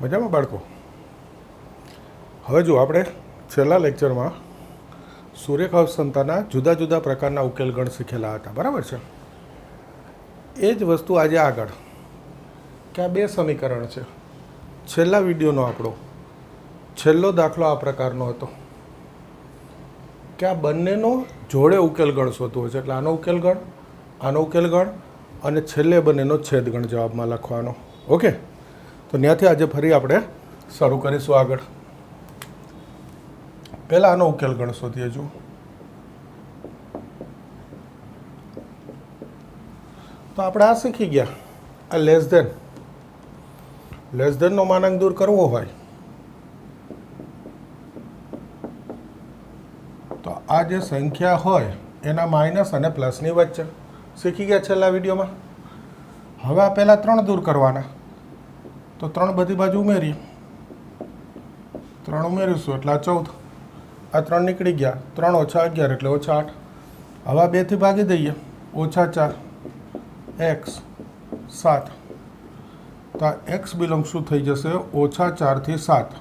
મજામાં બાળકો? હવે જો આપણે છેલ્લા લેક્ચરમાં સૂર્યકાંક્ષમતાના જુદા જુદા પ્રકારના ઉકેલ ગણ શીખેલા હતા, બરાબર છે? એ જ વસ્તુ આજે આગળ કે આ બે સમીકરણ છે. છેલ્લા વિડીયોનો આપણો છેલ્લો દાખલો આ પ્રકારનો હતો કે આ બંનેનો જોડે ઉકેલ ગણ શોધવો છે. એટલે આનો ઉકેલ ગણ અને છેલ્લે બંનેનો છેદ ગણ જવાબમાં લખવાનો. ઓકે, તો ત્યાંથી આજે ફરી આપણે શરૂ કરીશું આગળ. પહેલાં આનો ઉકેલ ગણ શોધીએ. જો તો આપણે આ શીખી ગયા, આ લેસ ધેનનો માનાંક દૂર કરવો હોય તો આ જે સંખ્યા હોય એના માઇનસ અને પ્લસની વચ્ચે શીખી ગયા છેલ્લા વિડીયોમાં. હવે આ પહેલાં 3 દૂર કરવાના, તો 3 બધી બાજુ ઉમેરીએ. 3 ઉમેરીશું એટલે આ 14, આ 3 નીકળી ગયા, 3 ઓછા 11 એટલે ઓછા 8. હવે આ 2થી ભાગી દઈએ, ઓછા 4 x 7. તો આ x બિલોંગ શું થઈ જશે? ઓછા 4 થી 7.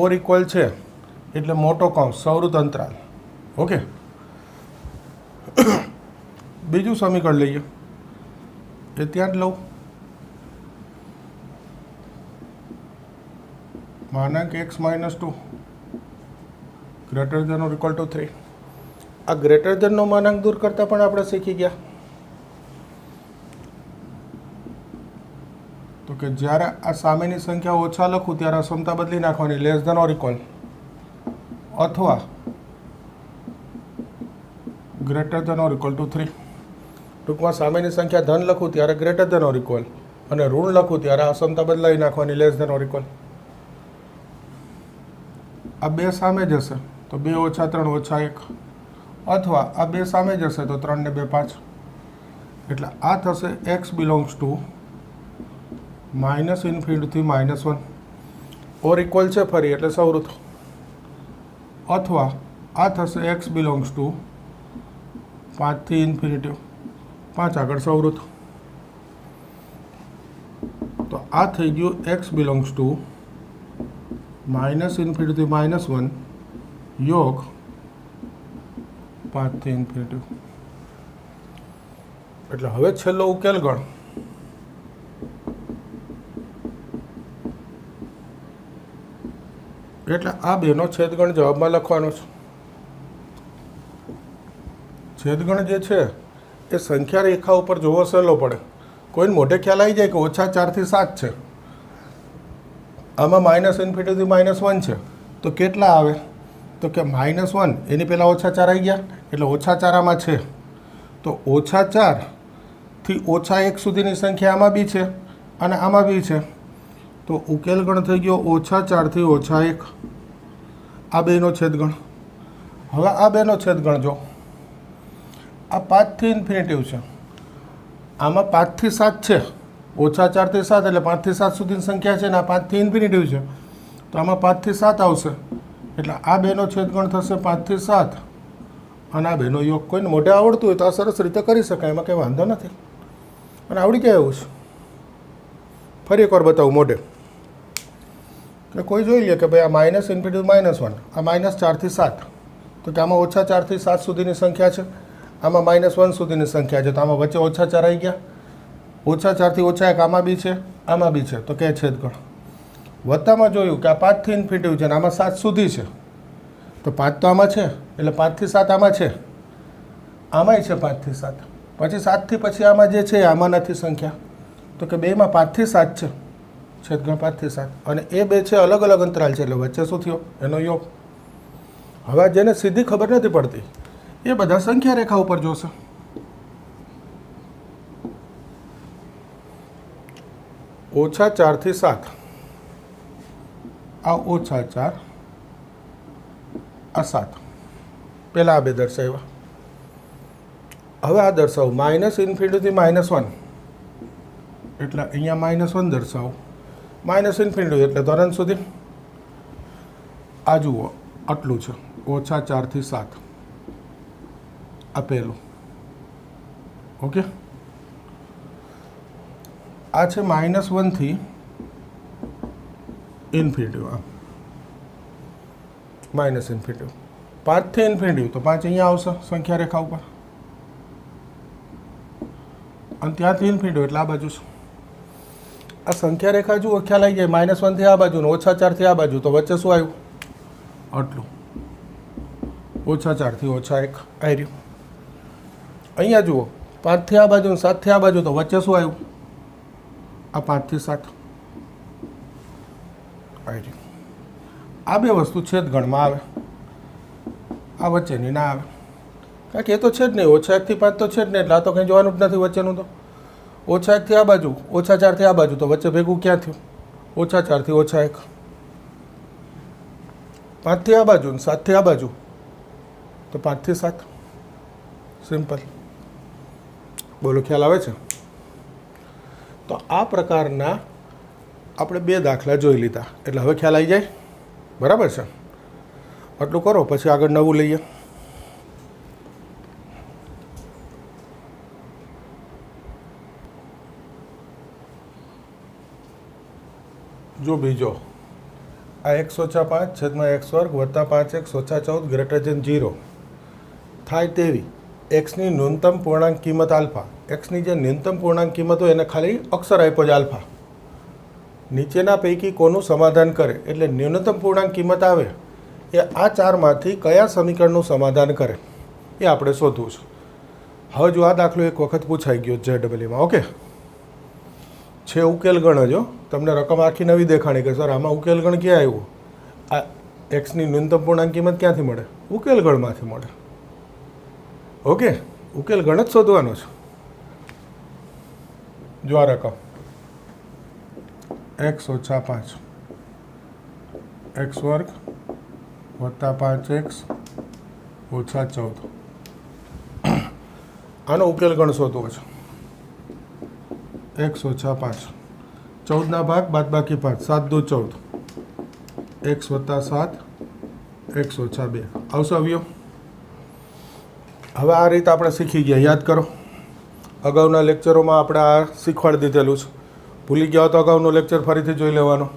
ઓર ઇક્વલ છે એટલે મોટો કૌંસ સૌરુત અંતરાલ. ઓકે, બીજું સમીકરણ લઈએ, એ ત્યાં જ લઉં. માનાંક x -2 greater than or equal to 3. આ ગ્રેટર ધેનનો માનાંક દૂર કરતાં પણ આપણે શીખી ગયા. તો કે જ્યારે આ સામેની સંખ્યા ઓછા લખું ત્યારે અસમતા બદલી નાખવાની, લેસ ધેન ઓર ઇક્વલ અથવા greater than or equal to 3. ટૂંકમાં સામેની સંખ્યા ધન લખું ત્યારે ગ્રેટર ધેન ઓર ઇક્વલ અને ઋણ લખું ત્યારે અસમતા બદલાવી નાખવાની, લેસ ધેન ઓર ઇક્વલ. આ 2 સામે જશે તો 2 ઓછા 3 ઓછા 1, અથવા આ 2 સામે જશે તો 3 ને 2 5. એટલે આ થશે x બિલોંગ્સ ટુ -∞ થી -1 ઓર ઇક્વલ છે ફરી એટલે સૌરુત, અથવા આ થશે x બિલોંગ્સ ટુ 5 થી ∞, 5 આગળ સૌરુત. તો આ થઈ ગયું x બિલોંગ્સ ટુ -∞ થી -1 યોગ 5 થી ∞. એટલે હવે છેલ્લો ઉકેલ ગણ એટલે આ બેનો છેદગણ જવાબમાં લખવાનો છે. છેદગણ જે છે એ સંખ્યા રેખા ઉપર જોવો સહેલો પડે. કોઈને મોઢે ખ્યાલ આવી જાય કે ઓછા 4 થી 7 છે, આમાં -∞ થી -1 છે, તો કેટલા આવે? તો કે -1 એની પહેલાં ઓછા 4 આવી ગયા એટલે ઓછા 4 આમાં છે. તો ઓછા 4 થી ઓછા 1 સુધીની સંખ્યા આમાં બી છે અને આમાં બી છે. તો ઉકેલ ગણ થઈ ગયો ઓછા 4 થી ઓછા 1. આ બેનો છેદગણ. હવે આ બેનો છેદગણ જો આ 5 થી ઇન્ફિનિટિવ છે, આમાં 5 થી 7 છે. ઓછા 4 થી 7 એટલે 5 થી 7 સુધીની સંખ્યા છે ને આ 5 થી ઇન્ફિનિટિવ છે, તો આમાં 5 થી 7 આવશે. એટલે આ બેનો છેદગણ થશે 5 થી 7 અને આ બેનો યોગ. કોઈને મોઢે આવડતું હોય તો આ સરસ રીતે કરી શકાય, એમાં કંઈ વાંધો નથી. અને આવડી જાય એવું છે. ફરી એકવાર બતાવું મોઢે કે કોઈ જોઈ લે કે ભાઈ આ -∞ થી -1, આ -4 થી 7, તો કે આમાં ઓછા 4 થી 7 સુધીની સંખ્યા છે, આમાં -1 સુધીની સંખ્યા છે, તો આમાં વચ્ચે ઓછા 4 આવી ગયા. ઓછા 4 થી ઓછા 1 આમાં બી છે, આમાં બી છે, તો કે છેદગણ. વત્તામાં જોયું કે આ 5 થી ઇન્ફિનિટિવ છે ને આમાં 7 સુધી છે, તો 5 તો આમાં છે એટલે 5 થી 7 આમાં છે, આમાંય છે 5 થી 7. પછી 7 થી પછી આમાં જે છે આમાં નથી સંખ્યા, તો કે બેમાં 5 થી 7 છે, છેદગણ 5 થી 7. અને એ બે છે અલગ અલગ અંતરાલ છે એટલે વચ્ચે શું થયો? એનો યોગ. હવે જેને સીધી ખબર નથી પડતી એ બધા સંખ્યા રેખા ઉપર જોશે. ઓછા 4 થી 7, આ ઓછા 4, આ 7. પહેલાં આ બે દર્શાવ્યા. હવે આ દર્શાવું -∞ થી -1, એટલે અહીંયા -1 દર્શાવું. -∞ એટલે ધન સુધી. આ જુઓ આટલું છે, ઓછા 4 થી 7, આ પહેલું. ઓકે, આ છે -1 થી ઇન્ફિનિટી આમ માઇનસ ઇન્ફિનિટી 5 થી ઇન્ફિનિટી તો 5 અહીંયા આવશે સંખ્યા રેખા ઉપર અને ત્યાંથી ઇન્ફિનિટી એટલે આ બાજુ છે આ સંખ્યા રેખા જુઓ ખ્યાલ આવી જાય -1 થી આ બાજુ ને -4 થી આ બાજુ તો વચ્ચે શું આવ્યું આટલું -4 થી -1 આવી રહ્યું અહીંયા જુઓ 5 થી આ બાજુ ને 7 થી આ બાજુ તો વચ્ચે શું આવ્યું આ 5 થી 7 આવી રહ્યું આ બે વસ્તુ છેદગણમાં આવે આ વચ્ચેની ના આવે કારણ કે એ તો છે જ નહીં -1 થી 5 તો છે જ નહીં એટલે આ તો કંઈ જોવાનું જ નથી વચ્ચેનું તો -1 થી આ બાજુ -4 થી આ બાજુ તો વચ્ચે ભેગું ક્યાં થયું -4 થી -1 5 થી આ બાજુ ને 7 થી આ બાજુ તો 5 થી 7 સિમ્પલ બોલો ખ્યાલ આવે છે તો આ પ્રકારના આપણે બે દાખલા જોઈ લીધા એટલે હવે ખ્યાલ આવી જાય બરાબર છે આટલું કરો પછી આગળ નવું લઈએ જો બીજો આ x - 5 છેદમાં x વર્ગ વત્તા 5x - 14 ગ્રેટર ધેન 0 થાય તેવી એક્સની ન્યૂનતમ પૂર્ણાંક કિંમત આલ્ફા એક્સની જે ન્યૂનતમ પૂર્ણાંક કિંમત હોય એને ખાલી અક્ષર આપ્યો છે આલ્ફા નીચેના પૈકી કોનું સમાધાન કરે એટલે ન્યૂનતમ પૂર્ણાંક કિંમત આવે એ આ ચારમાંથી કયા સમીકરણનું સમાધાન કરે એ આપણે શોધવું છે હવે જો આ દાખલો એક વખત પૂછાઈ ગયો JEEમાં ઓકે છે ઉકેલ ગણ જો તમને રકમ આખી નવી દેખાણી કે સર આમાં ઉકેલ ગણ ક્યાં આવ્યું આ એક્સની ન્યૂનતમ પૂર્ણાંક કિંમત ક્યાંથી મળે ઉકેલ ગણમાંથી મળે ઓકે ઉકેલ ગણ જ શોધવાનો છે જો આ રકમ x - 5 x વર્ગ વત્તા 5x - 14 આનો ઉકેલ ગણ શોધવો છે x - 5 14 ભાગ બાદબાકી 5 7 દુ 14 x વત્તા 7 x - 2 આવશે આવ્યો હવે આ રીત આપણે શીખી ગયા યાદ કરો અગાઉના લેક્ચરોમાં આપણે આ શીખવાડી દીધેલું છે ભૂલી ગયા તો અગાઉનો લેક્ચર ફરીથી જોઈ લેવાનો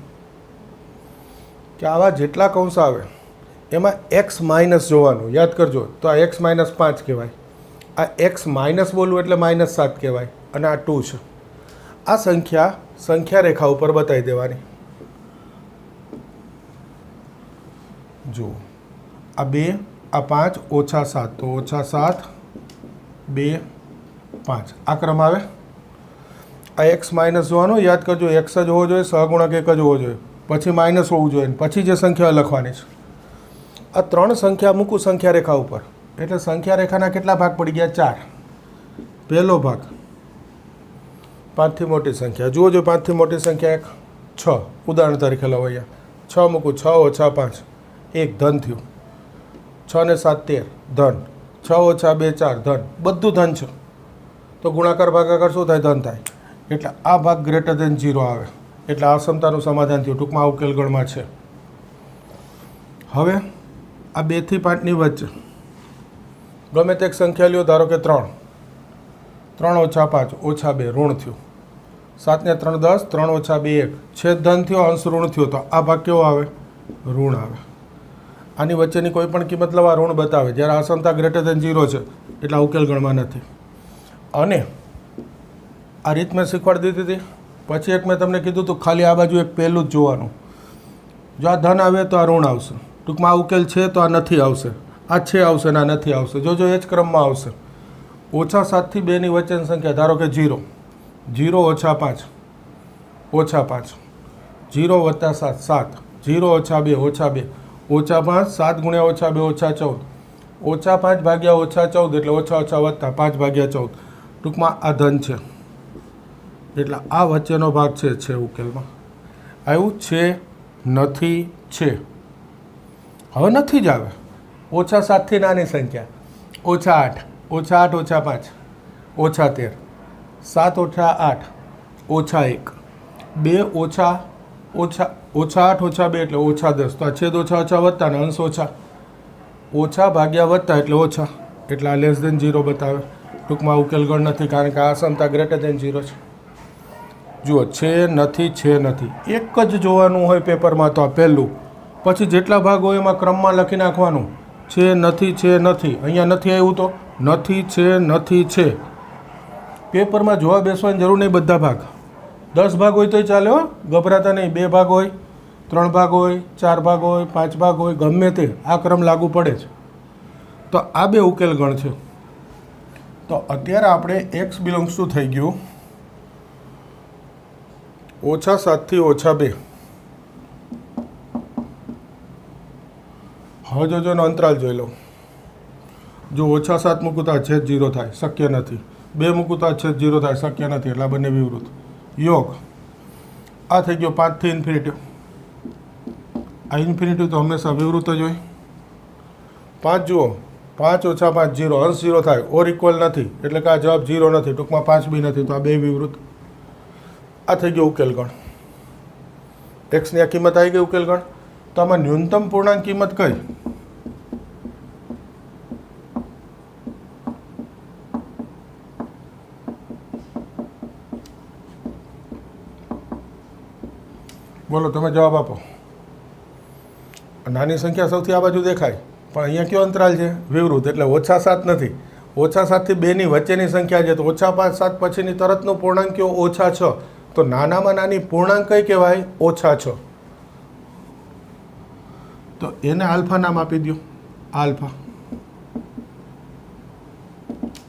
કે આવા જેટલા કૌંસ આવે એમાં x માઇનસ જોવાનું યાદ કરજો તો આ x - 5 કહેવાય આ x માઇનસ બોલવું એટલે -7 કહેવાય અને આ 2 છે આ સંખ્યા રેખા ઉપર બતાવી દેવાની જુઓ આ 2 આ 5 - 7 તો -7 2 5 આ ક્રમ આવે આ x માઇનસ જોવાનો યાદ કરજો x જ હોવો જોઈએ સહગુણક એક જ હોવો જોઈએ પછી માઇનસ હોવું જોઈએ પછી જે સંખ્યા લખવાની છે આ ત્રણ સંખ્યા મૂકું સંખ્યા રેખા ઉપર એટલે સંખ્યા રેખાના કેટલા ભાગ પડી ગયા 4 પહેલો ભાગ 5 થી મોટી સંખ્યા જુઓ જો 5 થી મોટી સંખ્યા એક 6 ઉદાહરણ તરીકે લો અહીંયા 6 મૂકું 6 - 5 1 ધન થયું 6 ને 7 13 ધન 6 - 2 4 ધન બધું ધન છે તો ગુણાકાર ભાગાકાર શું થાય ધન થાય એટલે આ ભાગ ગ્રેટર ધેન 0 આવે એટલે આ સમતાનું સમાધાન થયું ટૂંકમાં આ ઉકેલ ગણમાં છે હવે આ 2 થી 5 ની વચ્ચે ગમે તે એક સંખ્યા લ્યો ધારો કે 3 3 - 5 - 2 ઋણ થયું 7 ને 3 10 3 - 2 1 છેદ ધન થયો અંશ ઋણ થયો તો આ ભાગ કેવો આવે ઋણ આવે આની વચ્ચેની કોઈ પણ કિંમત લવા ઋણ બતાવે જ્યારે આ સમતા ગ્રેટર ધેન 0 છે એટલે આ ઉકેલ ગણમાં નથી અને આ રીત મેં શીખવાડી દીધી હતી પછી એક મેં તમને કીધું હતું ખાલી આ બાજુ એક પહેલું જ જોવાનું જો આ ધન આવે તો આ ઋણ આવશે ટૂંકમાં આ ઉકેલ છે તો આ નથી આવશે આ છે આવશે ને આ નથી આવશે જો એ જ ક્રમમાં આવશે -7 થી 2 ની વચ્ચેની સંખ્યા ધારો કે 0 0 - 5 -5 0 વત્તા 7 7 0 - 2 -2 -5 7 ગુણ્યા -2 -14 -5 ભાગ્યા -14 એટલે -ઓછા વત્તા 5 ભાગ્યા 14 ટૂંકમાં આ ધન છે એટલે આ વચ્ચેનો ભાગ છે ઉકેલમાં આવ્યું છે નથી છે હવે નથી જ આવે -7 થી નાની સંખ્યા -8 -8 -5 -13 7 - 8 -1 2 -8 -2 એટલે -10 તો આ છેદ ઓછા વત્તા ને અંશ ઓછા ભાગ્યા વત્તા એટલે ઓછા એટલે આ <0 બતાવે ટૂંકમાં ઉકેલ ગણ નથી કારણ કે આ સમતા ગ્રેટર ધેન 0 છે જુઓ છે નથી, એક જ જોવાનું હોય પેપરમાં તો આ પહેલું, પછી જેટલા ભાગ હોય એમાં ક્રમમાં લખી નાખવાનું. છે નથી, અહીંયા નથી આવ્યું તો નથી છે. પેપરમાં જોવા બેસવાની જરૂર નહીં. બધા ભાગ 10 ભાગ હોય તોય ચાલે હો, ગભરાતા નહીં. 2 ભાગ હોય, 3 ભાગ હોય, 4 ભાગ હોય, 5 ભાગ હોય, ગમે તે આ ક્રમ લાગુ પડે જ. તો આ 2 ઉકેલ ગણ છે. તો અત્યારે આપણે x બિલોંગ્સ ટુ થઈ ગયું -7 થી -2. હવે જોજો અંતરાલ જોઈ લો. જો -7 મૂકું તો આ છેદ 0 થાય, શક્ય નથી. 2 મૂકું તો આ છેદ 0 થાય, શક્ય નથી. એટલે આ બંને વિવૃત. યોગ આ થઈ ગયો 5 થી ઇન્ફિનિટી. આ ઇન્ફિનિટી તો હંમેશા વિવૃત જ હોય. 5 જુઓ, 5 - 5 0, અંશ 0 થાય, ઓર ઇક્વલ નથી એટલે કે આ જવાબ 0 નથી. ટૂંકમાં 5 બી નથી, તો આ 2 વિવૃત. આ થઈ ગયો ઉકેલ ગણ. એક્સની આ કિંમત આવી ગઈ ઉકેલ ગણ. તો આમાં ન્યૂનતમ પૂર્ણાંક કિંમત કઈ? બોલો, તમે જવાબ આપો. નાની સંખ્યા સૌથી આ બાજુ દેખાય, પણ અહીંયા કયો અંતરાલ છે? વિવૃત. એટલે -7 નથી, -7 થી 2 ની વચ્ચેની સંખ્યા છે. તો -5 7 પછીની તરતનો પૂર્ણાંક કયો? -6. તો નાનામાં નાની પૂર્ણાંક કઈ કહેવાય? -6. તો એને આલ્ફા નામ આપી દો. આલ્ફા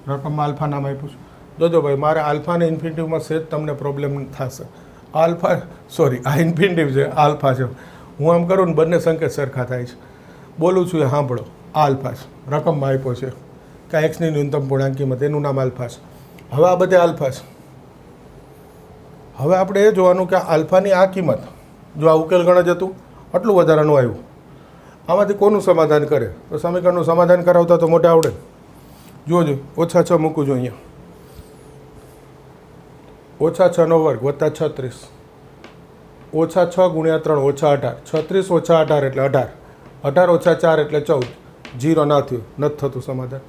રકમમાં આલ્ફા નામ આપ્યું છે. જોજો ભાઈ, મારે આલ્ફાને ઇન્ફિનિટિવમાં સેજ તમને પ્રોબ્લેમ થશે. આલ્ફા આ ઇન્ફિનિટિવ છે, આલ્ફા છે. હું આમ કરું ને બંને સંકેત સરખા થાય છે. બોલું છું એ સાંભળો. આલ્ફા છે, રકમમાં આપ્યો છે કે એક્સની ન્યૂનતમ પૂર્ણાંક કિંમત, એનું નામ આલ્ફા છે. હવે આ બધે આલ્ફા છે. હવે આપણે એ જોવાનું કે આલ્ફાની આ કિંમત, જો આ ઉકેલ ગણ જ હતું, આટલું વધારાનું આવ્યું, આમાંથી કોનું સમાધાન કરે? તો સમીકરણનું સમાધાન કરાવતા તો મોટે આવડે. જોજો, -6 મૂકું છું અહીંયા. -6 / 2 + 36. -6 × 3 -18. 36 - 18 એટલે 18. 18 - 4 એટલે 14. 0 ના થયું, નથી થતું સમાધાન.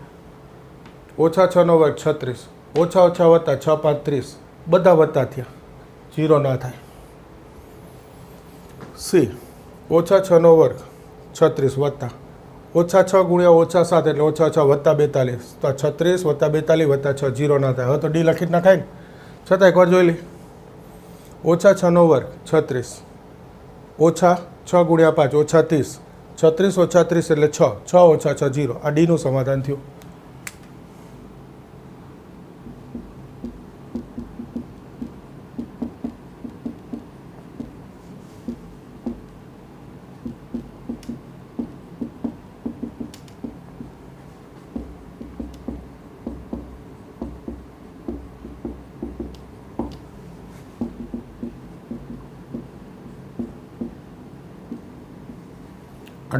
-6 / 2 = 36. -, વત્તા 6 × 5 = 30. બધા વત્તા થયા, 0 ના થાય. સી -6 / 2 = 36 વત્તા -6 × -7 એટલે -6 વત્તા 42. તો 36 વત્તા 42 વત્તા 6, 0 ના થાય. હવે તો ડી લખી જ નાખાય ને. છતાં એકવાર જોઈ લે. -6 / 2 = 36. -6 × 5 = 30. 36 - 30 એટલે 6. 6 - 6 0. આ ડીનું સમાધાન થયું.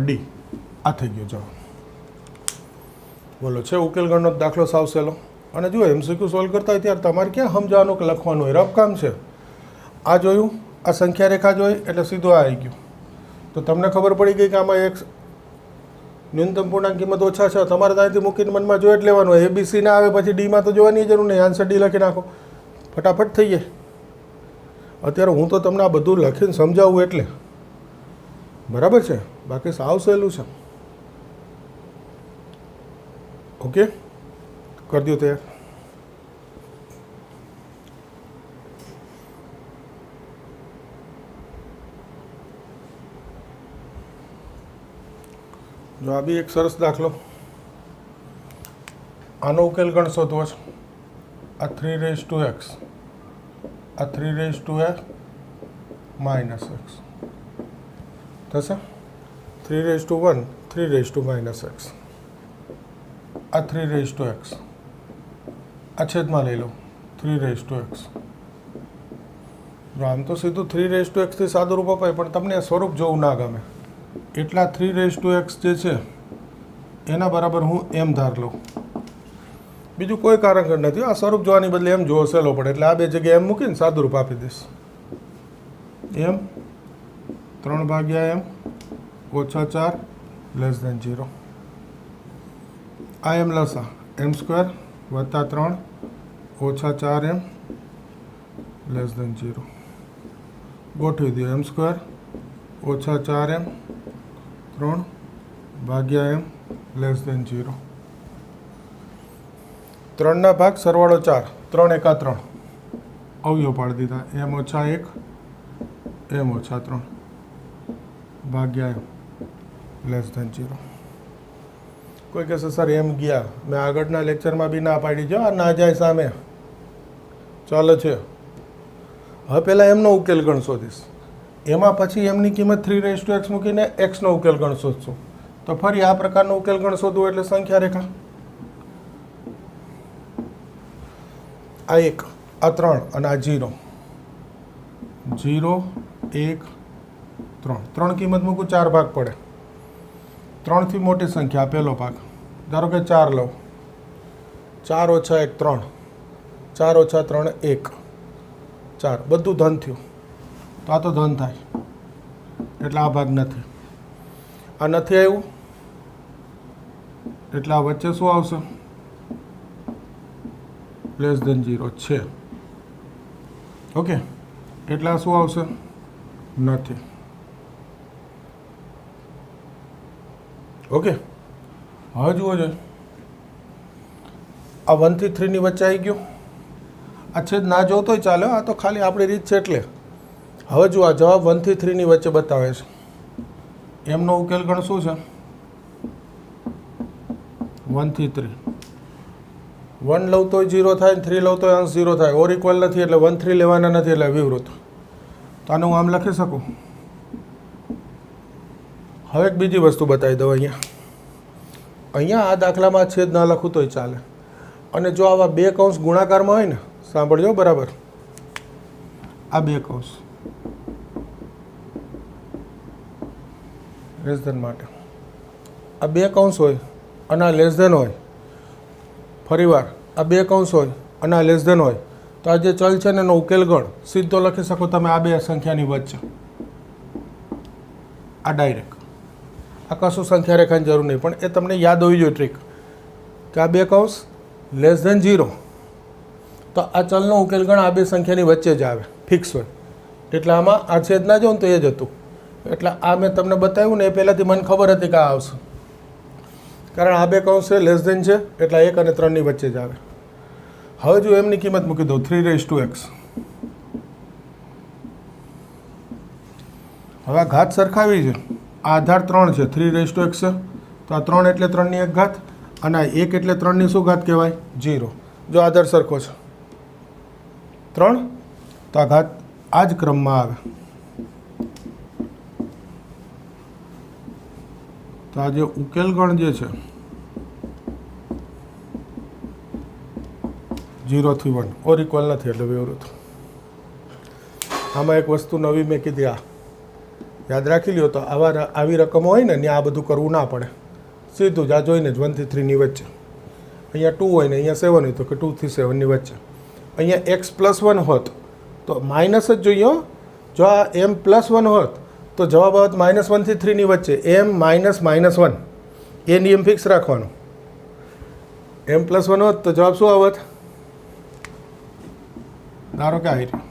ડી આ થઈ ગયો જવાબ. બોલો, છે ઉકેલ ગણનો દાખલો સાવ સહેલો. અને જો MCQ સોલ્વ કરતા હોય ત્યારે તમારે ક્યાં સમજાવવાનું કે લખવાનું હોય, રફ કામ છે. આ જોયું, આ સંખ્યા રેખા જોઈ એટલે સીધું આ આવી ગયું. તો તમને ખબર પડી ગઈ કે આમાં એક ન્યૂનતમ પૂર્ણાંક કિંમત -6. તમારે ત્યાંથી મૂકીને મનમાં જોઈ જ લેવાનું હોય. ABC ના આવે પછી ડીમાં તો જોવાની જરૂર નહીં, આન્સર ડી લખી નાખો, ફટાફટ થઈ જાય. અત્યારે હું તો તમને આ બધું લખીને સમજાવું એટલે બરાબર છે, બાકી સાવ સહેલું છે. ઓકે, કરી દો તૈયાર. જો આ બી એક સરસ દાખલો. આનો ઉકેલ ગણ શોધવો છે. આ 3⁻x, આ 3⁻a -x થશે. 3⁻1 3⁻−x, આ 3⁻x, આ છેદમાં લઈ લો 3⁻x. જો આમ તો સીધું 3⁻x થી સાદું રૂપ અપાય, પણ તમને સ્વરૂપ જોવું ના ગમે એટલા 3⁻x જે છે એના બરાબર હું એમ ધાર લઉં. બીજું કોઈ કારણ નથી. આ સ્વરૂપ જોવાની બદલે એમ જોવો સહેલો પડે, એટલે આ બે જગ્યાએ એમ મૂકીને સાદું રૂપ આપી દઈશ. એમ 3/m -4 <0. આ એમ લસા m² + 3 -4m લેસ દેન 0. ગોઠવી દો એમ સ્ક્વેર ઓછા 4m 3 ભાગ્યા m લેસ દેન 0. 3 ભાગ સરવાળો 4 3 એકા 3 અવયવ પાડી દીધા m ઓછા 1 m ઓછા 3 ભાગ્યા m લેસ દેન 0. કોઈ કહેશે સર એમ ગયા, મેં આગળના લેક્ચરમાં બી ના પાડી જો આ ના જાય સામે ચાલે છે. હવે પહેલાં એમનો ઉકેલ ગણ શોધીશ, એમાં પછી એમની કિંમત 3x મૂકીને એક્સનો ઉકેલ ગણ શોધશું. તો ફરી આ પ્રકારનો ઉકેલ ગણ શોધવું એટલે સંખ્યા રેખા આ 1 આ 3 અને આ 0 0 1 3 3 કિંમત મૂકું 4 ભાગ પડે. 3 થી મોટી સંખ્યા પહેલો ભાગ, ધારો કે 4 લઉં, 4 ઓછા 1 3, 4 ઓછા 3 1, 4 બધું ધન થયું. તો આ તો ધન થાય એટલે આ ભાગ નથી. આ નથી આવ્યું એટલે આ વચ્ચે શું આવશે? લેસ દેન 0 છે. ઓકે, એટલે આ શું આવશે? નથી. ઓકે, હવે જુઓ છે આ 1 થી 3 ની વચ્ચે આવી ગયું. આ છેદ ના જોતોય ચાલે, આ તો ખાલી આપણી રીત છે. એટલે હવે જુઓ આ જવાબ 1 થી 3 ની વચ્ચે બતાવે છે. એમનો ઉકેલ ગણ શું છે? 1 થી 3. 1 લઉં તોય 0 થાય, 3 લઉં તોય અંશ 0 થાય. ઓર ઇક્વલ નથી એટલે 1 3 લેવાના નથી એટલે વિવૃત. તો આનું હું આમ લખી શકું. હવે એક બીજી વસ્તુ બતાવી દઉં. અહીંયા આ દાખલામાં છેદ ના લખું તોય ચાલે. અને જો આવા બે કૌંસ ગુણાકારમાં હોય ને, સાંભળજો બરાબર, આ બે કૌંસ લેસ ધેન માટે, આ બે કૌંસ હોય અને આ લેસ ધેન હોય, ફરીવાર આ બે કૌંસ હોય અને આ લેસ ધેન હોય, તો આ જે ચલ છે ને એનો ઉકેલ ગણ સીધો લખી શકો તમે આ બે સંખ્યાની વચ્ચે. આ ડાયરેક્ટ, આ કશું સંખ્યા રેખાની જરૂર નહીં, પણ એ તમને યાદ હોવી જોઈએ ટ્રીક કે આ બે કૌંસ લેસ ધેન 0, તો આ ચલનો ઉકેલ ગણ આ બે સંખ્યાની વચ્ચે જ આવે, ફિક્સ હોય. એટલે આમાં આ છેદ ના જો ને તો એ જ હતું. એટલે આ મેં તમને બતાવ્યું ને એ પહેલાંથી મને ખબર હતી કે આ આવશે, કારણ આ બે કૌંસ છે લેસ ધેન છે એટલે 1 અને 3 ની વચ્ચે જ આવે. હવે જો એમની કિંમત મૂકી દઉં 3x. હવે આ ઘાત સરખાવી છે. આ આધાર 3 છે, 3x છે, તો આ 3 એટલે 3 ની 1 ઘાત અને આ 1 એટલે 3 ની શું ઘાત કહેવાય? 0. જો આધાર સરખો છે 3, તો આ ઘાત આ જ ક્રમમાં આવે. તો આ જે ઉકેલ ગણ જે છે 0 થી 1 ઓર ઇક્વલ નથી એટલે વિવૃત. આમાં એક વસ્તુ નવી મેં કીધી, આ યાદ રાખી લ્યો. તો આવી રકમો હોય ને ત્યાં આ બધું કરવું ના પડે, સીધું જ આ જોઈને જ 1 થી 3 ની વચ્ચે. અહીંયા 2 હોય ને અહીંયા 7 હોય તો કે 2 થી 7 ની વચ્ચે. અહીંયા x + 1 હોત તો માઇનસ જ જોઈએ. જો આ m + 1 હોત તો જવાબ આવત -1 થી 3 ની વચ્ચે. m -1 એ નિયમ ફિક્સ રાખવાનો. m + 1 હોત તો જવાબ શું આવત? ધારો કે આવી રહ્યું.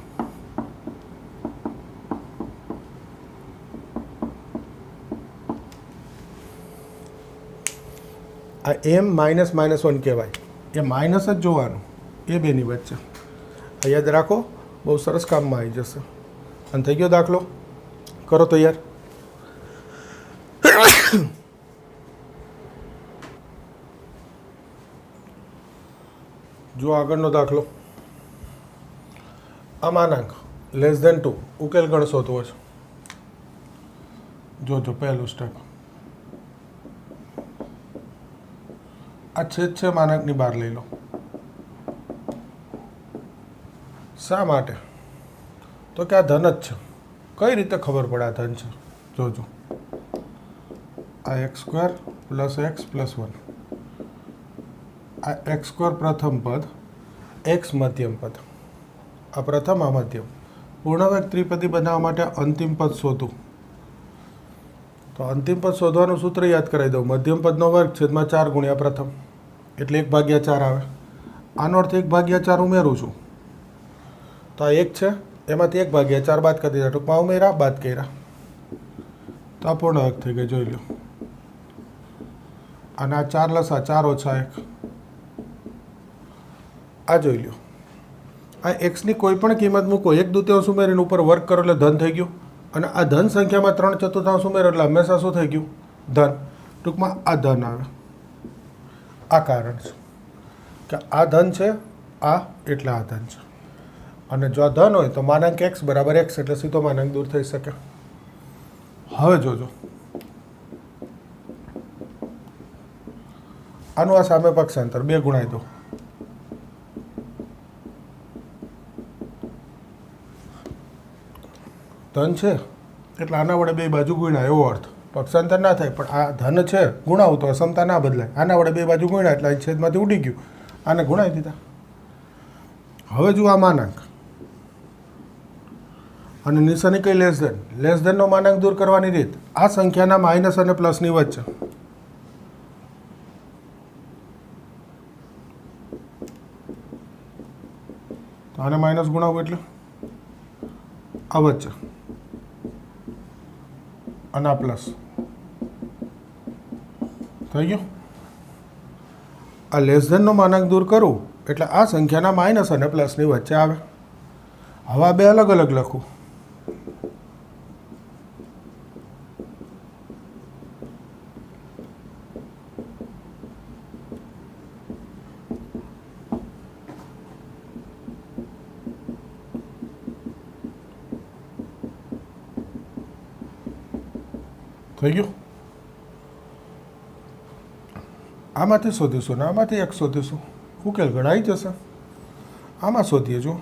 આ m -1 કહેવાય. એ માઇનસ જ જોવાનું એ બેની વચ્ચે. આ યાદ રાખો, બહુ સરસ કામમાં આવી જશે. અને થઈ ગયો દાખલો, કરો તૈયાર. જો આગળનો દાખલો, આ માનાંક લેસ ધેન 2 ઉકેલ ગણ શોધવો છે. જોજો પહેલું સ્ટેપ, આ છેદ છે માનાંકની બહાર લઈ લો. શા માટે? તો કે આ ધન જ છે. કઈ રીતે ખબર પડે આ ધન છે? જોજો, આ x² + x + 1, આ x² પ્રથમ પદ, x મધ્યમ પદ, આ પ્રથમ આ મધ્યમ. પૂર્ણાંક ત્રિપદી બનાવવા માટે અંતિમ પદ શોધવું. તો અંતિમ પદ શોધવાનું સૂત્ર યાદ કરાવી દઉં. મધ્યમ પદનો વર્ગ છેદમાં 4 ગુણ્યા પ્રથમ એટલે 1/4 આવે. આનો અર્થ 1/4 ઉમેરું છું તો આ 1 છે, એમાંથી 1 ભાગ્યા 4 બાદ કરી દીધા, ટૂંકમાં ઉમેરા બાદ કર્યા, તો આ પૂર્ણાંક થઈ ગઈ. જોઈ લો. અને આ 4 લસા 4 ઓછા 1, આ જોઈ લો. આ એક્સની કોઈ પણ કિંમત મૂકો, 1/2 ઉમેરીને ઉપર વર્ક કરો એટલે ધન થઈ ગયું, અને આ ધન સંખ્યામાં 3/4 ઉમેરો એટલે હંમેશા શું થઈ ગયું? ધન. ટૂંકમાં આ ધન આવે. આ કારણ છે કે આ ધન છે, આ એટલે આ ધન છે. અને જો આ ધન હોય તો માનાંક x બરાબર x, એટલે સીધો માનાંક દૂર થઈ શકે. હવે જોજો, આનું આ સામે પક્ષાંતર 2 ગુણાઈ દો. ધન છે એટલે આના વડે 2 બાજુ ગુણ્યા, એવો અર્થ. પક્ષાંતર ના થાય, પણ આ ધન છે ગુણાવું તો અસમતા ના બદલાય. આના વડે 2 બાજુ ગુણ્યા એટલે આ છેદમાંથી ઉડી ગયું, આને ગુણાવી દીધા. હવે જુઓ આ માનાંક અને નિશાની કઈ લેસ ધેન. લેસ ધેનનો માનાંક દૂર કરવાની રીત, આ સંખ્યાના માઇનસ અને પ્લસની વચ્ચે. તો આને માઇનસ ગુણાવું એટલે આ વચ્ચે, અને આ પ્લસ થઈ ગયું. આ લેસ ધેનનો માનાંક દૂર કરું એટલે આ સંખ્યાના માઇનસ અને પ્લસની વચ્ચે આવે. હવે આ 2 અલગ અલગ લખું. થઈ ગયું. આમાંથી શોધીશું ને આમાંથી x શોધીશું, ઉકેલ ઘડાઈ જશે. આમાં શોધીએ. જો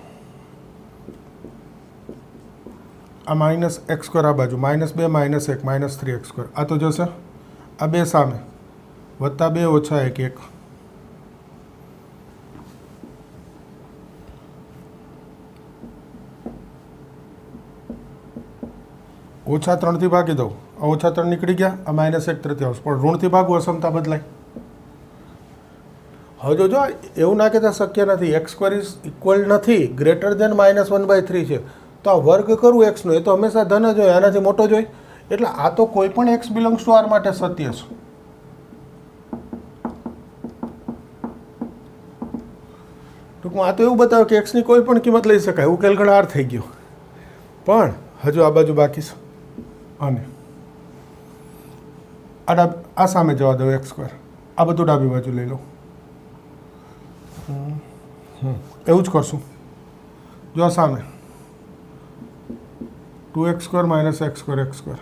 આ માઇનસ x સ્ક્વેર, આ બાજુ -2 -1 -3x સ્ક્વેર, આ તો જશે. આ 2 સામે વત્તા 2 ઓછા 1 1. ઓછા 3થી ભાગી દઉં, આ ઓછા 3 નીકળી ગયા, આ -1/3, પણ ઋણથી ભાગવું અસમતા બદલાય. હવે જોજો, એવું ના કહેતા શક્ય નથી, x સ્ક્વેર ઇઝ ઇક્વલ નથી, ગ્રેટર દેન -1/3 છે, તો આ વર્ગ કરું એક્સનો, એ તો હંમેશા ધન જ હોય, આનાથી મોટો જ હોય. એટલે આ તો કોઈ પણ x બિલોંગ્સ ટુ r માટે સત્ય છે. ટૂંકમાં આ તો એવું બતાવે કે એક્સની કોઈ પણ કિંમત લઈ શકાય, ઉકેલ ગણ r થઈ ગયો. પણ હજુ આ બાજુ બાકી છે, અને આ સામે જવા દો x સ્ક્વેર, આ બધું ડાબી બાજુ લઈ લો. એવું જ કરશું. જો આ સામે 2x square - x square x square,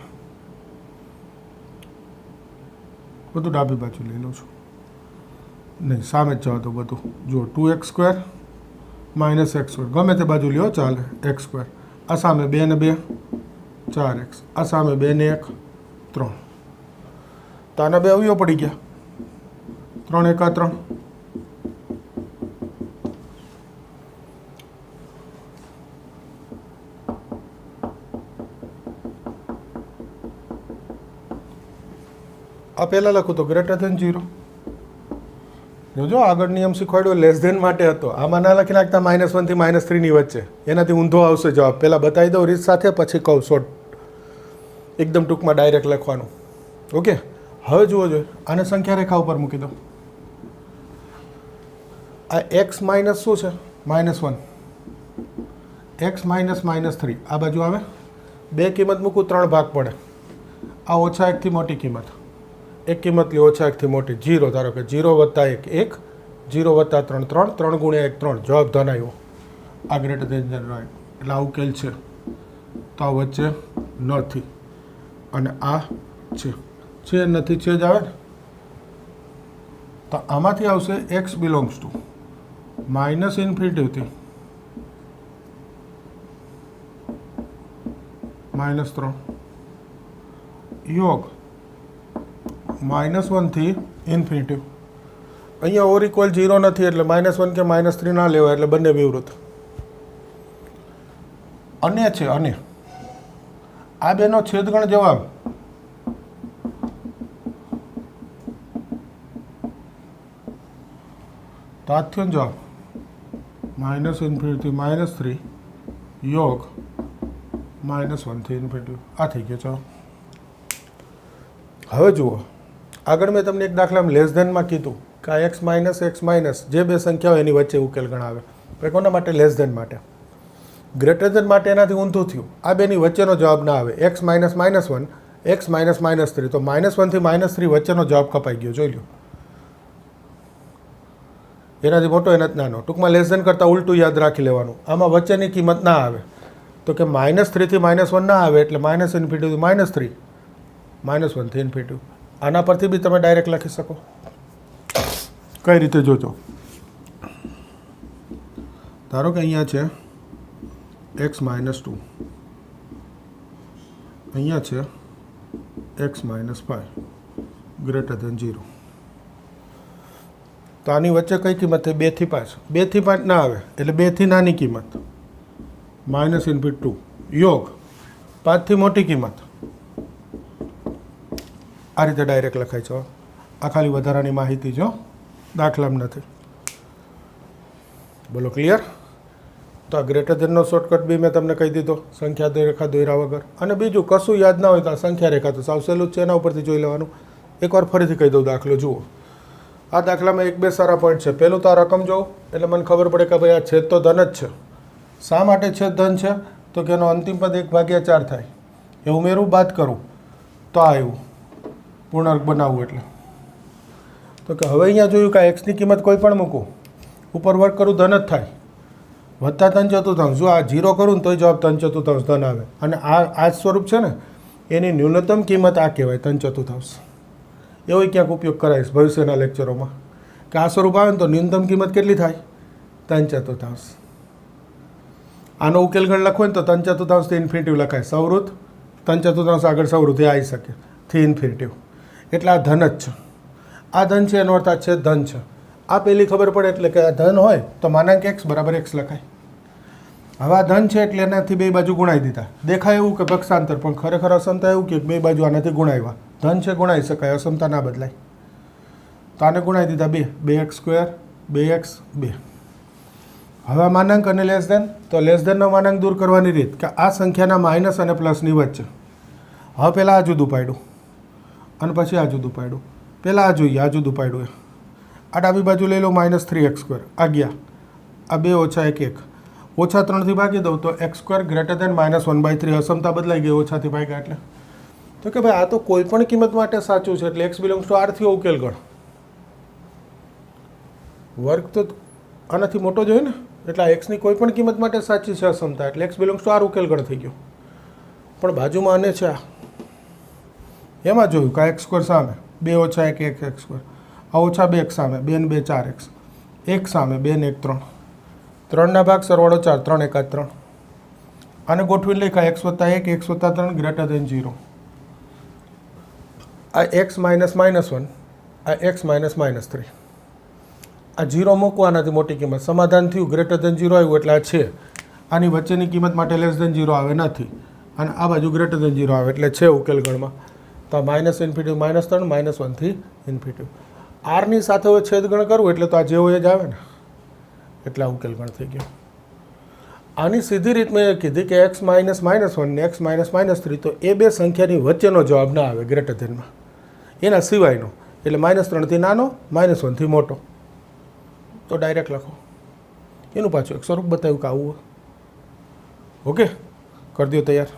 બધું ડાબી બાજુ લઈ લઉં છું. નહીં, સામે જ જવા દો બધું. જો 2x સ્ક્વેર - x સ્ક્વેર, ગમે તે બાજુ લ્યો ચાલે, x સ્ક્વેર. આ સામે 2 ને 2 4x, આ સામે 2 ને 1 3. તો આના 2 અવયવ પડી ગયા, 3 1 3. આ પહેલાં લખું તો ગ્રેટર ધેન 0. જોજો આગળ નિયમ શીખવાડ્યો લેસ ધેન માટે હતો, આમાં ના લખી નાખતા -1 થી -3ની વચ્ચે, એનાથી ઊંધો આવશે જવાબ. પહેલાં બતાવી દઉં રીત સાથે, પછી કહું શોર્ટ, એકદમ ટૂંકમાં ડાયરેક્ટ લખવાનું. ઓકે. હવે જુઓ જોઈએ, આને સંખ્યા રેખા ઉપર મૂકી દો. આ x માઇનસ શું છે? -1. x માઇનસ -3 આ બાજુ આવે, 2 કિંમત મૂકું 3 ભાગ પડે. આ ઓછા 1 થી મોટી કિંમત, એક કિંમત લે ઓછા 1 થી મોટી, 0. ધારો કે 0 + 1 1, 0 + 3 3, 3 × 1 3, જવાબ ધન આવ્યો. આ ગ્રેટર ધેન રાઈટ, એટલે આ ઉકેલ છે. તો આ વચ્ચે નથી, અને આ છે નથી, છે જ આવે ને. તો આમાંથી આવશે x બિલોંગ્સ ટુ -∞ થી -3 યોગ -1 થી ∞. અહીંયા ઓર ઇક્વલ 0 નથી, એટલે -1 કે -3 ના લેવાય, એટલે બંને વિવૃત. અને છે, અને આ બેનો છેદગણ જવાબ તો આ થયો જવાબ -∞ થી -3, योग -1 થી ઇન્ફિનિટી આ થઈ ગયો. ચાલો હવે જુઓ, આગળ મેં તમને એક દાખલામાં લેસ ધેનમાં કીધું કે આ એક્સ માઇનસ જે બે સંખ્યા હોય એની વચ્ચે ઉકેલ ગણાવે. પણ કોના માટે? લેસ ધેન માટે. ગ્રેટર ધેન માટે એનાથી ઊંધું થયું, આ બેની વચ્ચેનો જવાબ ના આવે. એક્સ -1 એક્સ -3 તો -1 થી -3 વચ્ચેનો જવાબ કપાઈ ગયો. જોઈ લો, એનાથી મોટો એનાથી નાનો. ટૂંકમાં લેસ ધેન કરતાં ઉલટું યાદ રાખી લેવાનું. આમાં વચ્ચેની કિંમત ના આવે તો કે -3 થી -1 ના આવે એટલે -∞ થી -3 -1 થી ઇન્ફિનિટી. આના પરથી બી તમે ડાયરેક્ટ લખી શકો. કઈ રીતે જોજો, ધારો કે અહીંયા છે x -2, અહીંયા છે x -5 ગ્રેટર ધેન 0. તો આની વચ્ચે કઈ કિંમત થઈ? 2 થી 5. 2 થી 5 ના આવે એટલે 2 થી નાની કિંમત -2 યોગ 5 થી મોટી કિંમત. આ રીતે ડાયરેક્ટ લખાય છે. આ ખાલી વધારાની માહિતી જો, દાખલામાં નથી. બોલો ક્લિયર? તો આ ગ્રેટર ધેનનો શોર્ટકટ બી મેં તમને કહી દીધો, સંખ્યા રેખા દોર્યા વગર. અને બીજું કશું યાદ ના હોય તો આ સંખ્યા રેખા તો સાવ સહેલું જ છે, એના ઉપરથી જોઈ લેવાનું. એકવાર ફરીથી કહી દઉં દાખલો જુઓ. આ દાખલામાં 1-2 સારા પોઈન્ટ છે. પહેલું તો આ રકમ જોઉં એટલે મને ખબર પડે કે ભાઈ આ છેદ તો ધન જ છે. શા માટે છેદ ધન છે? તો કે એનો અંતિમ પદ 1/4 થાય. એ ઉમેરું બાદ કરું તો આ આવ્યું, પૂર્ણાંક બનાવવું એટલે. તો કે હવે અહીંયા જોયું કે એક્સની કિંમત કોઈ પણ મૂકું, ઉપર વર્ગ કરું ધન જ થાય, વત્તા 3/4. જો આ 0 કરું ને તોય જવાબ 3/4 ધન આવે. અને આ જ સ્વરૂપ છે ને, એની ન્યૂનતમ કિંમત આ કહેવાય 3/4. એવો ક્યાંક ઉપયોગ કરાવીશ ભવિષ્યના લેક્ચરોમાં કે આ સ્વરૂપ આવે ને તો ન્યૂનતમ કિંમત કેટલી થાય? 3/4. આનો ઉકેલ ગણ લખવો ને તો 3/4 થી ઇન્ફિનિટિવ લખાય. સવૃત્ત 3/4 આગળ સવૃત્ત એ આવી શકે થી ઇન્ફિનિટિવ. એટલે આ ધન જ છે. આ ધન છે એનો અર્થ આ છે ધન છે. આ પહેલી ખબર પડે એટલે કે આ ધન હોય તો માનાંક x બરાબર x લખાય. હવે આ ધન છે એટલે એનાથી બે બાજુ ગુણાઈ દીધા. દેખાય એવું કે પક્ષાંતર, પણ ખરેખર અસમતા એવું કે બે બાજુ આનાથી ગુણાવ્યા. ધન છે ગુણાઈ શકાય, અસમતા ના બદલાય. તો આને ગુણાઈ દીધા 2x², 2x 2. હવે આ માનાંક અને લેસ ધેન, તો લેસ ધેનનો માનાંક દૂર કરવાની રીત કે આ સંખ્યાના માઇનસ અને પ્લસની વચ્ચે. હવે પહેલાં આ જુદું પાડ્યું અને પછી આ જુદું પાડ્યું. પહેલાં આ જોઈએ, આ જુદું પાડ્યું. આ ડાબી બાજુ લઈ લો -3x², આ ગયા. આ 2 - 1 1. -3 થી ભાગી દઉં તો x² ગ્રેટર ધેન -1/3. અસમતા બદલાઈ ગઈ, ઓછાથી ભાગ્યા એટલે. તો કે ભાઈ આ તો કોઈ પણ કિંમત માટે સાચું છે એટલે x બિલોંગ્સ ટુ r થયો ઉકેલ ગણ. વર્ગ તો આનાથી મોટો જોઈએ ને, એટલે આ એક્સની કોઈ પણ કિંમત માટે સાચી છે અસમતા, એટલે x બિલોંગ્સ ટુ r ઉકેલ ગણ થઈ ગયો. પણ બાજુમાં આને છે એમાં જોયું કે x² સામે 2 - 1 1 x², આ -2x સામે 2 ને 2 4x, 1 સામે 2 ને 1 3, 3 ના ભાગ સરવાળો 4, 3 1 3. આને ગોઠવીને લખાય x + 1 x + 3 ગ્રેટર ધેન 0. આ x -1, આ x -3. આ 0 મૂકવાનાથી મોટી કિંમત સમાધાન થયું, ગ્રેટર ધેન 0 આવ્યું એટલે આ છે. આની વચ્ચેની કિંમત માટે લેસ ધેન 0 આવે નથી, અને આ બાજુ ગ્રેટર ધેન 0 આવે એટલે છે ઉકેલ ગણમાં. તો -∞ -3 -1 થી ઇન્ફિનિટી. આરની સાથે હવે છેદ ગણ કરવું એટલે તો આ જેવો એ જ આવે ને, એટલે આ ઉકેલ ગણ થઈ ગયો. આની સીધી રીત મેં કીધી કે x -1 ને x -3, તો એ બે સંખ્યાની વચ્ચેનો જવાબ ના આવે ગ્રેટર ધેનમાં, એના સિવાયનો. એટલે -3 થી નાનો, -1 થી મોટો. તો ડાયરેક્ટ લખો. એનું પાછું એક સ્વરૂપ બતાવ્યું કે આવું. ઓકે, કરી દો તૈયાર.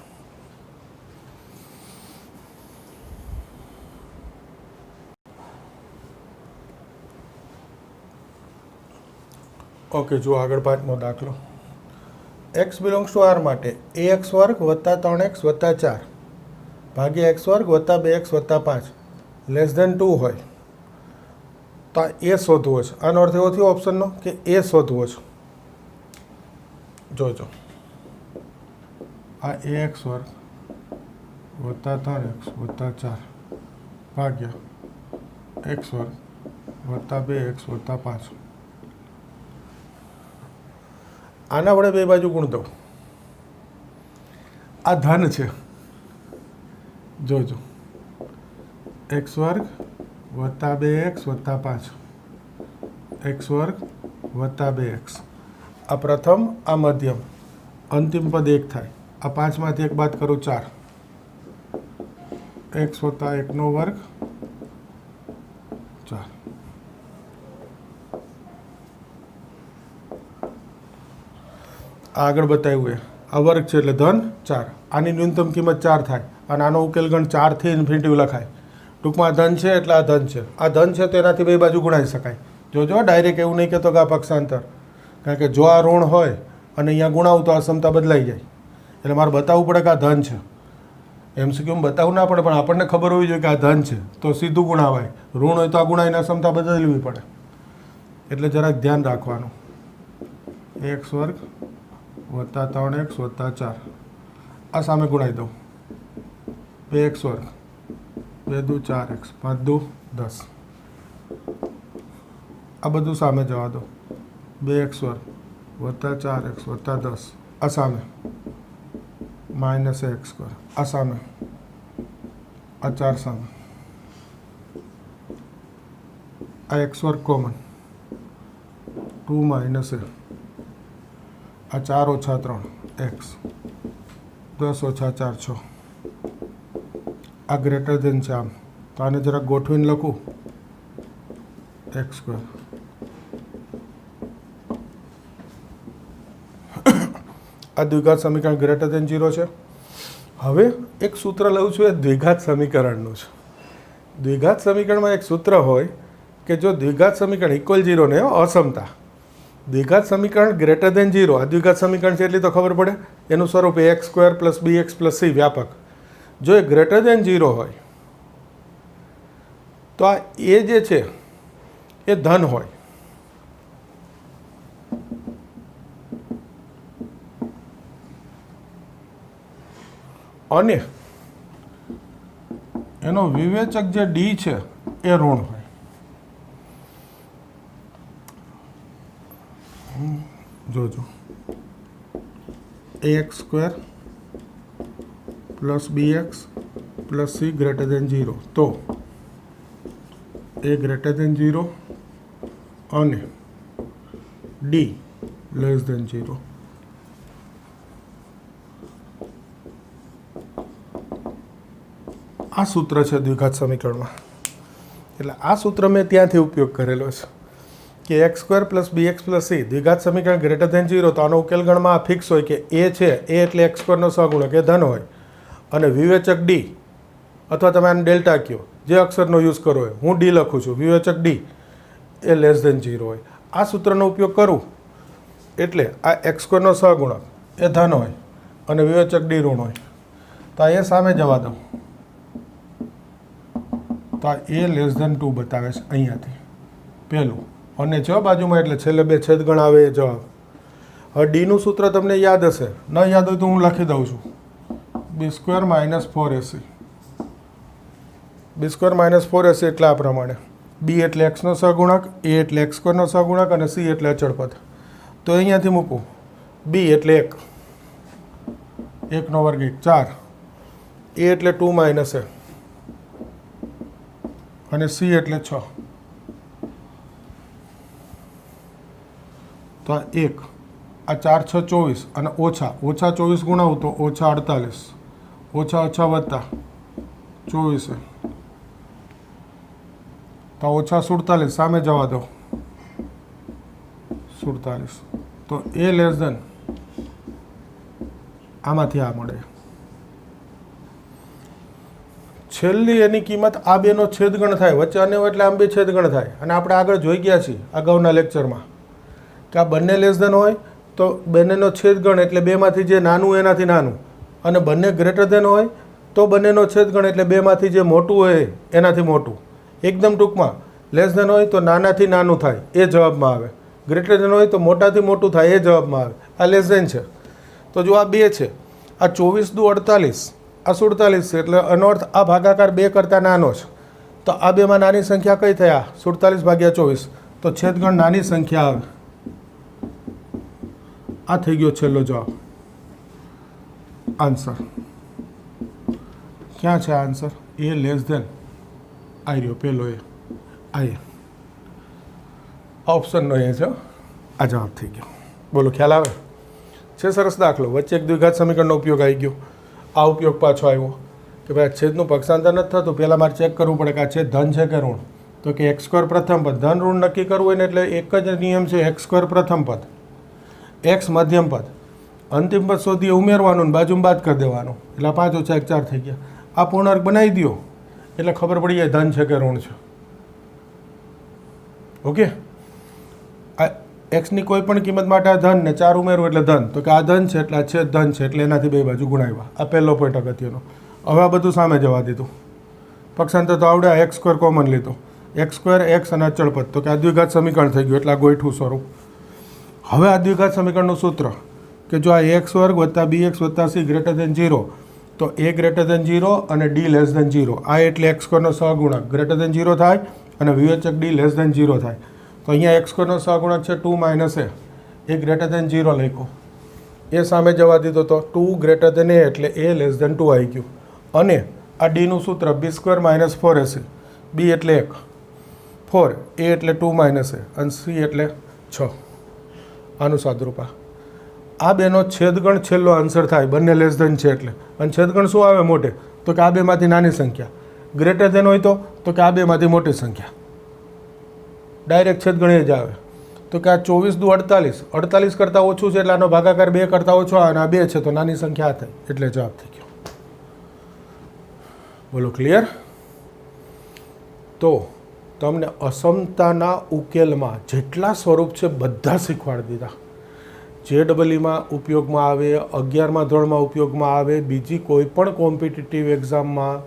ઓકે, જુઓ આગળ 5મો દાખલો. x બિલોંગ્સ ટુ r માટે ax² + 3x + 4 ભાગ્યા x² + 2x + 5 લેસ ધેન 2 હોય તો એ શોધવો છે. આનો અર્થ એવો થયો ઓપ્શનનો કે એ શોધવો છે. જોજો, આ ax² + 3x + 4 ભાગ્યા x² + 2x + 5. આના વડે બે બાજુ ગુણ દઉં. આ ધન છે, જોજો, x² + 2x + 5, x² + 2x. આ પ્રથમ, આ મધ્યમ, અંતિમ પદ 1 થાય. આ 5માંથી 1 બાદ કરું 4. x વત્તા 1નો વર્ગ 4. આગળ બતાવ્યું એ આ વર્ગ છે એટલે ધન 4. આની ન્યૂનતમ કિંમત 4 થાય અને આનો ઉકેલ ગણ 4 થી ઇન્ફિનિટી લખાય. ટૂંકમાં ધન છે એટલે આ ધન છે. આ ધન છે તો એનાથી બે બાજુ ગુણાઈ શકાય. જોજો ડાયરેક્ટ એવું નહીં કહેતો કે આ પક્ષાંતર, કારણ કે જો આ ઋણ હોય અને અહીંયા ગુણાવું તો આ સમતા બદલાઈ જાય. એટલે મારે બતાવવું પડે કે આ ધન છે. MCQ બતાવવું ના પડે, પણ આપણને ખબર હોવી જોઈએ કે આ ધન છે તો સીધું ગુણાવાય. ઋણ હોય તો આ ગુણાઈને સમતા બદલવી પડે. એટલે જરાક ધ્યાન રાખવાનું. x વર્ગ વત્તા 3x વત્તા 4 આ સામે ગુણાઈ દઉં. 2x વર્ગ 2 દુ 4x 5 દુ 10 આ બધું સામે જવા દો. 2x વર્ગ વત્તા 4x વત્તા 10 આ સામે માઇનસ x સ્ક્વેર આ સામે આ 4 સામે આ x વર્ગ કોમન 2 માઇનસ આ 4 ઓછા 3 x 10 ઓછા 4 6 આ ગ્રેટર દેન છે. આમ તો આને જરાક ગોઠવીને લખું x સ્ક્વેર. આ દ્વિઘાત સમીકરણ ગ્રેટર દેન 0 છે. હવે એક સૂત્ર લઉં છું, એ દ્વિઘાત સમીકરણનું છે. દ્વિઘાત સમીકરણમાં એક સૂત્ર હોય કે જો દ્વિઘાત સમીકરણ ઇક્વલ 0 ને અસમતા, દ્વિઘાત સમીકરણ ગ્રેટર દેન 0, આ દ્વિઘાત સમીકરણ છે એટલી તો ખબર પડે. એનું સ્વરૂપ x square plus bx plus c વ્યાપક. જો એ ગ્રેટર દેન 0 હોય તો આ એ જે છે એ ધન હોય. અને એનો વિવેચક જે ડી છે એ ઋણ હોય. જોજો ax square plus bx plus c greater than 0 તો a ગ્રેટર દેન 0 અને d લેસ દેન 0. આ સૂત્ર છે દ્વિઘાત સમીકરણમાં. એટલે આ સૂત્ર મેં ત્યાંથી ઉપયોગ કરેલો છે કે x square plus bx plus c દ્વિઘાત સમીકરણ ગ્રેટર દેન 0 તો આનો ઉકેલ ગણમાં આ ફિક્સ હોય કે એ છે, એ એટલે x સ્ક્વેરનો સહગુણક એ ધન હોય. અને વિવેચક ડી અથવા તમે આને ડેલ્ટા કહો, જે અક્ષરનો યુઝ કરો હોય, હું ડી લખું છું, વિવેચક ડી એ લેસ દેન 0 હોય. આ સૂત્રનો ઉપયોગ કરું એટલે આ x સ્ક્વેરનો સહગુણક એ ધન હોય અને વિવેચક ડી ઋણ હોય. તો આ એ સામે જવા દઉં તો આ એ લેસ દેન 2 બતાવે છે અહીંયાથી પહેલું, અને છ બાજુમાં એટલે છેલ્લે બે છેદગણ આવે એ જવાબ. હવે ડીનું સૂત્ર તમને યાદ હશે, ન યાદ હોય તો હું લખી દઉં છું. બી સ્ક્વેર માઇનસ 4ac. બી સ્ક્વેર માઇનસ 4ac એટલે આ પ્રમાણે. બી એટલે એક્સનો સહગુણક, એ એટલે એક્સ સ્ક્વેરનો સહગુણક અને સી એટલે અચળ પદ. તો અહીંયાથી મૂકું. બી એટલે 1, 1નો વર્ગ 1 4, એ એટલે 2 માઇનસ એ અને સી એટલે 6. તો આ 1, આ 4 6 24 અને ઓછા 24 ગુણાવું તો ઓછા 48, ઓછા ઓછા વત્તા 24, તો ઓછા 47 સામે જવા દો 47. તો એ લેસ દેન આમાંથી આ મળે. છેલ્લી એની કિંમત આ બેનો છેદગણ થાય, વચ્ચે અને એટલે આમ બે છેદગણ થાય. અને આપણે આગળ જોઈ ગયા છીએ અગાઉના લેક્ચરમાં કે આ બંને લેસ દેન હોય તો બંનેનો છેદગણ એટલે બેમાંથી જે નાનું એનાથી નાનું, અને બંને ગ્રેટર દેન હોય તો બંનેનો છેદગણ એટલે બેમાંથી જે મોટું હોય એનાથી મોટું. એકદમ ટૂંકમાં લેસ દેન હોય તો નાનાથી નાનું થાય એ જવાબમાં આવે, ગ્રેટર દેન હોય તો મોટાથી મોટું થાય એ જવાબમાં આવે. આ લેસ દેન છે. તો જો આ બે છે, આ 24 દુ 48, આ 47 છે, એટલે આનો અર્થ આ ભાગાકાર 2 કરતાં નાનો છે. તો આ બેમાં નાની સંખ્યા કઈ થયા? 47 ભાગ્યા 24. તો છેદગણ નાની સંખ્યા આવે. આ થઈ ગયો છેલ્લો જવાબ, આન્સર. ક્યાં છે આન્સર? એ લેસ દેન આ રહ્યો પેલો, એ આ ઓપ્શનનો એ છે. આ જવાબ થઈ ગયો. બોલો, ખ્યાલ આવે? છે સરસ દાખલો. વચ્ચે એક દ્વિઘાત સમીકરણનો ઉપયોગ આવી ગયો. આ ઉપયોગ પાછો આવ્યો કે ભાઈ છેદનું પક્ષાંતર નથી થતું, પહેલાં મારે ચેક કરવું પડે કે આ છેદ ધન છે કે ઋણ. તો કે એક્સ સ્ક્વેર પ્રથમ પદ, ધન ઋણ નક્કી કરવું હોય ને એટલે એક જ નિયમ છે, એક્સ સ્ક્વેર પ્રથમ પદ, એક્સ મધ્યમ પદ, અંતિમ પદ શોધીએ ઉમેરવાનું ને બાજુમાં બાદ કરી દેવાનું, એટલે 5 + 1 = 4 થઈ ગયા. આ પૂર્ણાંક બનાવી દો એટલે ખબર પડી જાય ધન છે કે ઋણ છે. ઓકે, આ એક્સની કોઈ પણ કિંમત માટે આ ધન ને 4 ઉમેરવું એટલે ધન, તો કે આ ધન છે એટલે આ છેદ ધન છે એટલે એનાથી બે બાજુ ગુણાવ્યા. આ પહેલો પોઈન્ટ અગત્યનો. હવે આ બધું સામે જવા દીધું. પક્ષાંતર તો આવડે, એક્સ સ્ક્વેર કોમન લીધો, એક્સ સ્ક્વેર એક્સ અને અચળ પદ, તો કે આ દ્વિઘાત સમીકરણ થઈ ગયું એટલે આ ગોઠવું સ્વરૂપ. હવે આ દ્વિઘાત સમીકરણનું સૂત્ર કે જો આ એક્સ વર્ગ વત્તા bx વત્તા c ગ્રેટર દેન 0, તો a ગ્રેટર દેન 0 અને d લેસ દેન 0. આ એટલે એક્સ સ્ક્વેરનો સહગુણક ગ્રેટર દેન 0 થાય અને વિવેચક d લેસ દેન 0 થાય. તો અહીંયા એક્સ સ્ક્વેરનો સહગુણક છે 2 - a ગ્રેટર દેન 0 લખ્યો, એ સામે જવા દીધો તો 2 ગ્રેટર દેન a એટલે a લેસ દેન 2 આવી ગયું. અને આ ડીનું સૂત્ર b² - 4ac, b એટલે 1, 4, a એટલે 2 - a અને c એટલે 6. આનું સાદુરૂપ. આ બેનો છેદગણ છેલ્લો આન્સર થાય, બંને લેસ ધન છે એટલે. અને છેદગણ શું આવે મોટે, તો કે આ બેમાંથી નાની સંખ્યા. ગ્રેટર ધેન હોય તો કે આ બેમાંથી મોટી સંખ્યા. ડાયરેક્ટ છેદગણ એ જ આવે. તો કે આ 24 × 48, 48 કરતાં ઓછું છે એટલે આનો ભાગાકાર 2 કરતાં ઓછો આવે અને આ 2 છે તો નાની સંખ્યા આ થાય એટલે જવાબ થઈ ગયો. બોલો ક્લિયર? તો તમને અસમતાના ઉકેલમાં જેટલા સ્વરૂપ છે બધા શીખવાડી દીધા. JEEમાં ઉપયોગમાં આવે, 11મા ધોરણમાં ઉપયોગમાં આવે, બીજી કોઈ પણ કોમ્પિટિટિવ એક્ઝામમાં,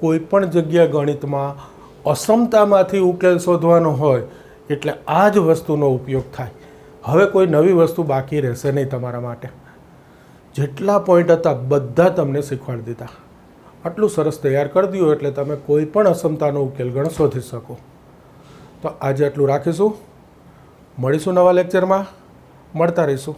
કોઈ પણ જગ્યા ગણિતમાં અસમતામાંથી ઉકેલ શોધવાનો હોય એટલે આ જ વસ્તુનો ઉપયોગ થાય. હવે કોઈ નવી વસ્તુ બાકી રહેશે નહીં તમારા માટે. જેટલા પોઈન્ટ હતા બધા તમને શીખવાડી દીધા. આટલું સરસ તૈયાર કરી દો એટલે તમે કોઈ પણ અસમતાનો ઉકેલ ગણ શોધી શકો. તો આજે આટલું રાખીશું. મળીશું નવા લેક્ચરમાં, મળતા રહીશું.